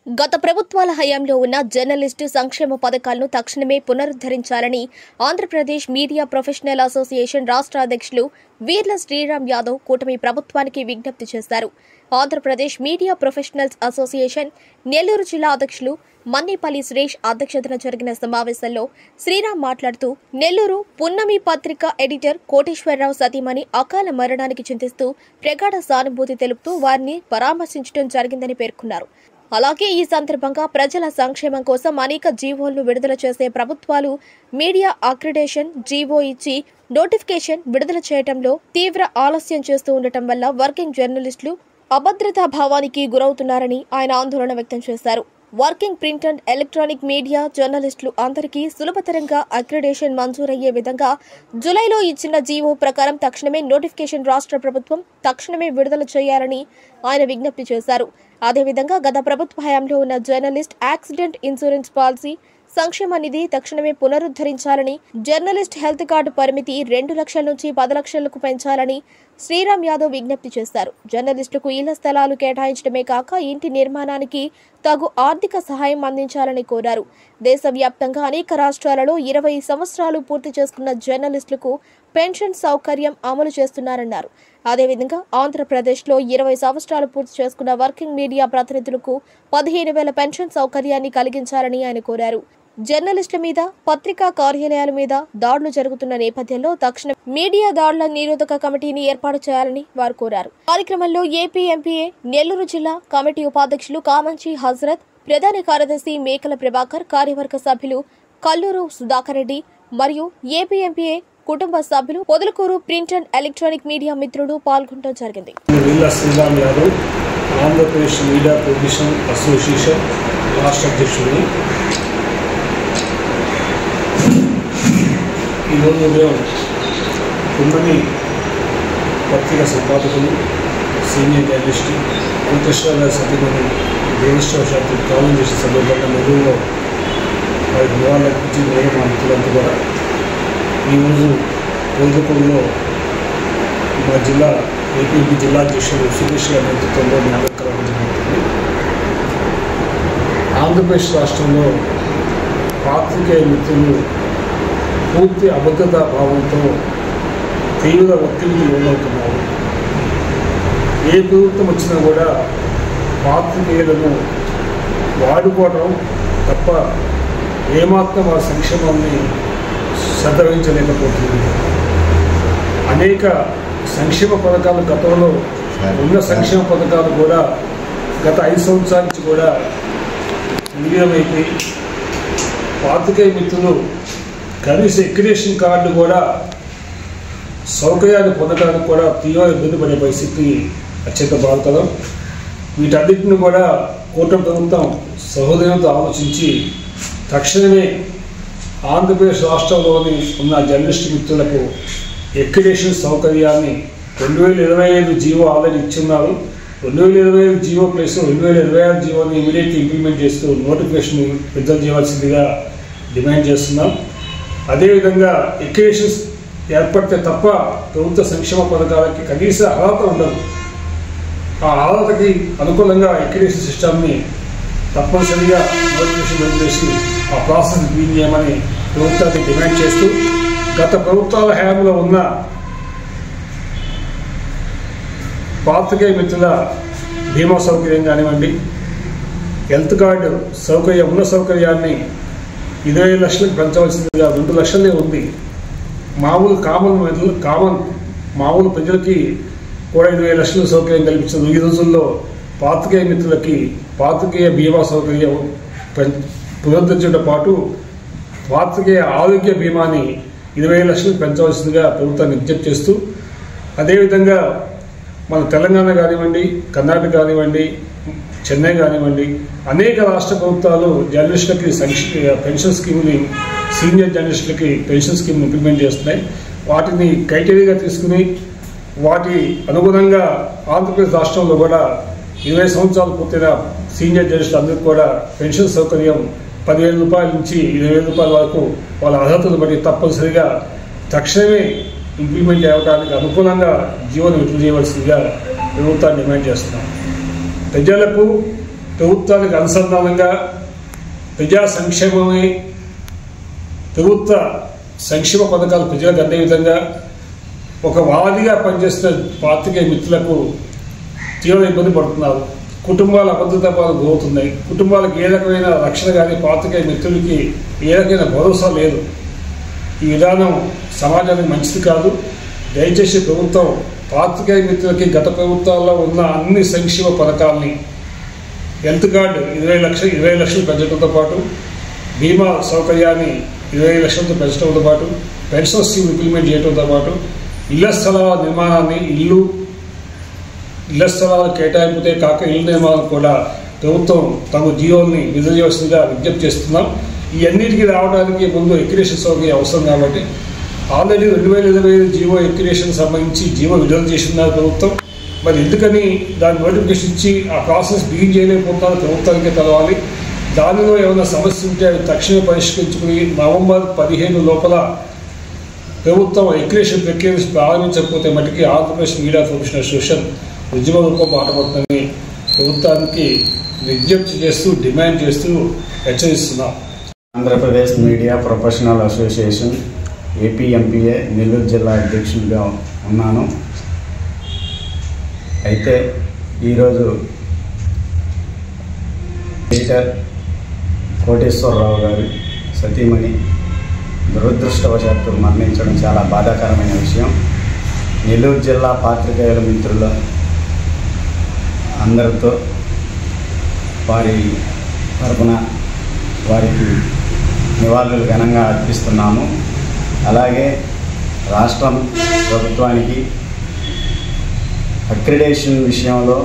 గత ప్రభుత్వాల హయాంలో ఉన్న జర్నలిస్టు సంక్షేమ పథకాలను తక్షణమే పునరుద్ధరించాలని ఆంధ్రప్రదేశ్ మీడియా ప్రొఫెషనల్ అసోసియేషన్ రాష్ట్ర అధ్యక్షులు వీర్ల శ్రీరామ్ యాదవ్ కూటమి ప్రభుత్వానికి విజ్ఞప్తి చేశారు. Andhra Pradesh media professionals association Nellore జిల్లా అధ్యక్షులు మన్నేపల్లి సురేష్ అధ్యక్షతన జరిగిన సమావేశంలో శ్రీరామ్ మాట్లాడుతూ నెల్లూరు పున్నమి పత్రిక ఎడిటర్ కోటేశ్వరరావు సతీమణి అకాల మరణానికి చింతిస్తూ ప్రగాఢ సానుభూతి తెలుపుతూ వారిని పరామర్శించడం జరిగిందని పేర్కొన్నారు. అలాగే ఈ సందర్భంగా ప్రజల సంక్షేమం కోసం అనేక జీవోలను విడుదల చేసే ప్రభుత్వాలు మీడియా అక్రిడేషన్ జీవో ఇచ్చి నోటిఫికేషన్ విడుదల చేయడంలో తీవ్ర ఆలస్యం చేస్తూ ఉండటం వల్ల వర్కింగ్ జర్నలిస్టులు అభద్రతా భావానికి గురవుతున్నారని ఆయన ఆందోళన వ్యక్తం చేశారు. Working print and electronic media జర్నలిస్టులు అందరికీ సులభతరంగా అక్రిడేషన్ మంజూరయ్యే విధంగా జులైలో ఇచ్చిన జీవో ప్రకారం తక్షణమే నోటిఫికేషన్ రాష్ట్ర ప్రభుత్వం తక్షణమే విడుదల చేయాలని ఆయన విజ్ఞప్తి చేశారు. అదేవిధంగా గత ప్రభుత్వ హయాంలో ఉన్న జర్నలిస్ట్ యాక్సిడెంట్ ఇన్సూరెన్స్ పాలసీ సంక్షేమ నిధి తక్షణమే పునరుద్ధరించాలని, జర్నలిస్ట్ హెల్త్ కార్డు పరిమితి 2 లక్షల నుంచి 10 లక్షలకు పెంచాలని శ్రీరామ్ యాదవ్ విజ్ఞప్తి చేశారు. జర్నలిస్టులకు ఇళ్ల స్థలాలు కేటాయించడమే కాక ఇంటి నిర్మాణానికి తగు ఆర్థిక సహాయం అందించాలని కోరారు. దేశవ్యాప్తంగా అనేక రాష్ట్రాలలో 20 సంవత్సరాలు పూర్తి చేసుకున్న జర్నలిస్టులకు పెన్షన్ సౌకర్యం అమలు చేస్తున్నారన్నారు. అదేవిధంగా ఆంధ్రప్రదేశ్లో 20 సంవత్సరాలు పూర్తి చేసుకున్న వర్కింగ్ మీడియా ప్రతినిధులకు 15,000 పెన్షన్ సౌకర్యాన్ని కలిగించాలని ఆయన కోరారు. జర్నలిస్టుల మీద, పత్రికా కార్యాలయాల మీద దాడులు జరుగుతున్న నేపథ్యంలో తక్షణ మీడియా దాడుల నిరోధక కమిటీని ఏర్పాటు చేయాలని వారు కోరారు. కార్యక్రమంలో ఏపీ ఎంపీఏ నెల్లూరు జిల్లా కమిటీ ఉపాధ్యక్షులు కామంచి హజరత్, ప్రధాన కార్యదర్శి మేకల ప్రభాకర్, కార్యవర్గ సభ్యులు కల్లూరు సుధాకర్ రెడ్డి మరియు ఏపీ ఎంపీఏ కుటుంబ సభ్యులు, Podalakuru print and electronic media మిత్రులు పాల్గొనడం జరిగింది. ఆంధ్రప్రదేశ్ మీడియా ప్రొఫెషనల్ అసోసియేషన్ రాష్ట్ర అధ్యక్షుడిని ఈరోజు ఉదయం పున్నమి పత్రిక సంపాదకులు సీనియర్ జర్నలిస్టు కోటేశ్వరరావు సతీమణి దేవశ్వశాంతి కాలం చేసిన సందర్భంగా నెల్లూరులో వారికి నివాళులర్పించి నేను మా మిత్రులంతా కూడా ఈరోజు పొదలకూరులో మా జిల్లా ఏపీ జిల్లా అధ్యక్షుడు సురేష్ గారి నేతృత్వంలో కార్యక్రమం జరుగుతుంది. ఆంధ్రప్రదేశ్ రాష్ట్రంలో పాత్రికేయ మిత్రులు పూర్తి అభద్రతా భావంతో తీవ్ర ఒత్తిడికి లోనవుతున్నారు. ఏ ప్రభుత్వం వచ్చినా కూడా పాత్రికేయులను వాడుకోవడం తప్ప ఏమాత్రం వారి సంక్షేమాన్ని శ్రద్ధ వహించలేకపోతుంది. అనేక సంక్షేమ పథకాలు గతంలో ఉన్న సంక్షేమ పథకాలు కూడా గత 5 సంవత్సరాల నుంచి కూడా విలీనమైపోయి పాత్రికేయ మిత్రులు కనీస అక్రిడేషన్ కార్డు కూడా సౌకర్యాన్ని పొందడానికి కూడా తీవ్ర ఇబ్బంది పడే పరిస్థితి అత్యంత బాధకరం. వీటన్నిటిని కూడా కూటమి ప్రభుత్వం సహోదయంతో ఆలోచించి తక్షణమే ఆంధ్రప్రదేశ్ రాష్ట్రంలోని ఉన్న జర్నలిస్టు మిత్రులకు అక్రిడేషన్ సౌకర్యాన్ని 2025 జీవో ఆల్రెడీ ఇచ్చున్నారు. 2025 జీవో ప్లస్ 2026 జీవోని ఇమీడియట్గా ఇంప్లిమెంట్ చేస్తూ నోటిఫికేషన్ విడుదల చేయవలసిందిగా డిమాండ్ చేస్తున్నాం. అదేవిధంగా అక్రిడేషన్స్ ఏర్పడితే తప్ప ప్రభుత్వ సంక్షేమ పథకాలకి కనీస అర్హత ఉండదు. ఆ అర్హతకి అనుకూలంగా అక్రిడేషన్ సిస్టమ్ని తప్పనిసరిగా నోటిఫికేషన్ విడుదల చేసి ఆ ప్రాసెస్ బిగిన్ చేయమని ప్రభుత్వాన్ని డిమాండ్ చేస్తూ గత ప్రభుత్వాల హయాంలో ఉన్న పాత్రికేయ మిత్రుల బీమా సౌకర్యం కానివ్వండి, హెల్త్ కార్డు సౌకర్యం ఉన్న సౌకర్యాన్ని 20 లక్షలకు పెంచవలసిందిగా 2 లక్షలే ఉంది. మామూలు ప్రజలకి కూడా 20 లక్షల సౌకర్యం కల్పించిన ఈ రోజుల్లో పాత్రికేయ మిత్రులకి పాత్రికేయ బీమా సౌకర్యం పునరుద్ధరించడంతో పాటు పాత్రికేయ ఆరోగ్య బీమాని 20 లక్షలకు పెంచవలసిందిగా ప్రభుత్వాన్ని విజ్ఞప్తి చేస్తూ, అదేవిధంగా మన తెలంగాణ కానివ్వండి, కర్ణాటక కానివ్వండి, చెన్నై కానివ్వండి అనేక రాష్ట్ర ప్రభుత్వాలు జర్నలిస్టులకి పెన్షన్ స్కీమ్ని, సీనియర్ జర్నలిస్టులకి పెన్షన్ స్కీమ్ని ఇంప్లిమెంట్ చేస్తున్నాయి. వాటిని క్రైటీరియాగా తీసుకుని వాటి అనుగుణంగా ఆంధ్రప్రదేశ్ రాష్ట్రంలో కూడా 20 సంవత్సరాలు పూర్తయిన సీనియర్ జర్నలిస్టులు అందరికీ కూడా పెన్షన్ సౌకర్యం 10,000 రూపాయల నుంచి 20,000 రూపాయల వరకు వాళ్ళ అర్హతలు బట్టి తప్పనిసరిగా తక్షణమే ఇంప్లిమెంట్ చేయడానికి అనుకూలంగా జీవోను విడుదల చేయవలసిందిగా ప్రభుత్వాన్ని డిమాండ్ చేస్తున్నాం. ప్రజలకు ప్రభుత్వానికి అనుసంధానంగా ప్రజా సంక్షేమమే ప్రభుత్వ సంక్షేమ పథకాలు ప్రజలకు అందే విధంగా ఒక వాదిగా పనిచేస్తున్న పాత్రికేయ మిత్రులకు తీవ్ర ఇబ్బంది పడుతున్నారు. కుటుంబాల అభద్రతా బాధలు గురవుతున్నాయి. కుటుంబాలకు ఏ రకమైన రక్షణ కానీ పాత్రికేయ మిత్రులకి ఏ రకమైన భరోసా లేదు. ఈ విధానం సమాజానికి మంచిది కాదు. దయచేసి ప్రభుత్వం పాత్రికేయ మిత్రులకి గత ప్రభుత్వాల్లో ఉన్న అన్ని సంక్షేమ పథకాలని హెల్త్ కార్డు 20 లక్షలు పెంచడంతో పాటు బీమా సౌకర్యాన్ని 20 లక్షలతో పెంచడంతో పాటు పెన్షన్ స్కీమ్ ఇంప్లిమెంట్ చేయడంతో పాటు ఇళ్ల స్థలాల నిర్మాణాన్ని ఇళ్ల స్థలాల కేటాయింపుతే కాక ఇళ్ల నిర్మాణం కూడా ప్రభుత్వం తమ జియోల్ని విడుదల చేయాల్సిందిగా విజ్ఞప్తి చేస్తున్నాం. ఈ అన్నిటికీ రావడానికి ముందు ఎక్యురేషన్ సౌకర్యం అవసరం కాబట్టి ఆల్రెడీ 2025 జియో ఎక్యురేషన్ సంబంధించి జియో విడుదల చేస్తున్నారు ప్రభుత్వం. మరి ఎందుకని దాని నోటిఫికేషన్ ఇచ్చి ఆ ప్రాసెస్ బిగిన్ చేయలేకపోతున్నారు ప్రభుత్వానికే తెలవాలి. దానిలో ఏమైనా సమస్య ఉంటే అవి తక్షణమే పరిష్కరించుకుని నవంబర్ 15 లోపల ప్రభుత్వం ఎక్యురేషన్ ప్రక్రియ ప్రారంభించకపోతే మటుకి ఆంధ్రప్రదేశ్ మీడియా ప్రొఫెషనల్ అసోసియేషన్ ఉద్యమ రూపం బాటపడుతుందని ప్రభుత్వానికి విజ్ఞప్తి చేస్తూ డిమాండ్ చేస్తూ హెచ్చరిస్తున్నాం. Andhra Pradesh media professional association APMPA Nellore జిల్లా అధ్యక్షుడిగా ఉన్నాను. అయితే ఈరోజు ఎడిటర్ కోటేశ్వరరావు గారి సతీమణి దురదృష్టవశాత్తు మరణించడం చాలా బాధాకరమైన విషయం. నెల్లూరు జిల్లా పాత్రికేయుల మిత్రుల అందరితో వారి తరపున వారికి నివాళులు ఘనంగా అర్పిస్తున్నాము. అలాగే రాష్ట్రం ప్రభుత్వానికి అక్రిడేషన్ విషయంలో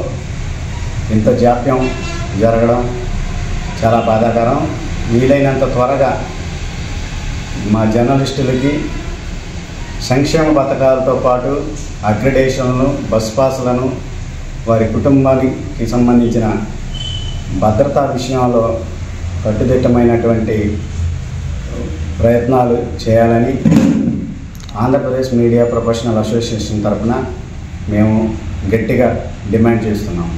ఇంత జాప్యం జరగడం చాలా బాధాకరం. వీలైనంత త్వరగా మా జర్నలిస్టులకి సంక్షేమ పథకాలతో పాటు అక్రిడేషన్లను, బస్ పాస్లను, వారి కుటుంబానికి సంబంధించిన భద్రతా విషయంలో కట్టుదిట్టమైనటువంటి ప్రయత్నాలు చేయాలని ఆంధ్రప్రదేశ్ మీడియా ప్రొఫెషనల్ అసోసియేషన్ తరఫున మేము గట్టిగా డిమాండ్ చేస్తున్నాము.